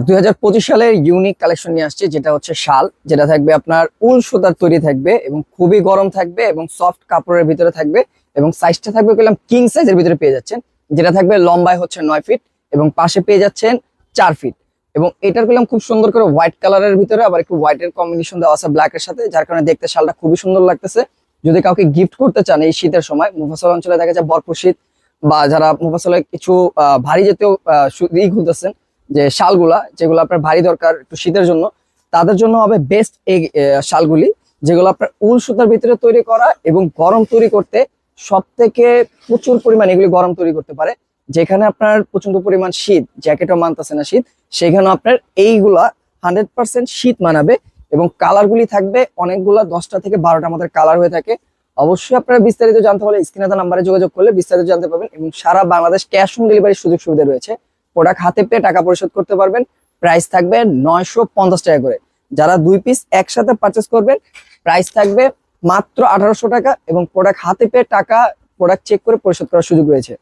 2025 সালের unique collection নিয়ে আসছে, যেটা হচ্ছে শাল, যেটা থাকবে আপনার উল সুতার তৈরি থাকবে এবং খুবই গরম থাকবে এবং সফট কাপড়ের ভিতরে থাকবে এবং সাইজটা থাকবে বললাম কিং সাইজের ভিতরে পেয়ে যাচ্ছেন, যেটা থাকবে লম্বায় হচ্ছে 9 ফিট এবং পাশে পেয়ে যাচ্ছেন 4 ফিট। এবং এটার পেলাম খুব সুন্দর করে হোয়াইট কালারের ভিতরে আবার একটু হোয়াইটের কম্বিনেশন দেওয়া আছে ব্ল্যাকের সাথে, যার কারণে দেখতে শালটা খুবই সুন্দর লাগতেছে। যদি কাউকে গিফট করতে চান এই শীতের সময়, মুফাসল অঞ্চলে দেখা যায় ভরপুর শীত, বা যারা মুফাসলে কিছু ভারী জাতীয় খুলতেছেন, যে শালগুলা যেগুলো আপনার ভারী দরকার একটু শীতের জন্য, তাদের জন্য হবে বেস্ট এই শালগুলি, যেগুলো আপনার উল সুতার ভিতরে তৈরি করা এবং গরম তৈরি করতে সব থেকে প্রচুর পরিমাণ এগুলি গরম তৈরি করতে পারে। যেখানে আপনার প্রচন্ড পরিমাণ শীত, জ্যাকেটও মানতেছে না শীত, সেখানে আপনার এইগুলা 100% শীত মানাবে। এবং কালারগুলি থাকবে অনেকগুলা, 10টা থেকে 12টা আমাদের কালার হয়ে থাকে। অবশ্যই আপনারা বিস্তারিত জানতে হলে স্ক্রিনে দেওয়া নাম্বারে যোগাযোগ করলে বিস্তারিত জানতে পারবেন এবং সারা বাংলাদেশ ক্যাশ অন ডেলিভারির সুযোগ সুবিধা রয়েছে। প্রোডাক্ট হাতে পেয়ে টাকা পরিশোধ করতে পারবেন। প্রাইস থাকবে 950 টাকা করে। যারা 2 পিস একসাথে পারচেস করবেন প্রাইস থাকবে মাত্র 1800 টাকা এবং প্রোডাক্ট হাতে পেয়ে টাকা প্রোডাক্ট চেক করে পরিশোধ করার সুযোগ রয়েছে।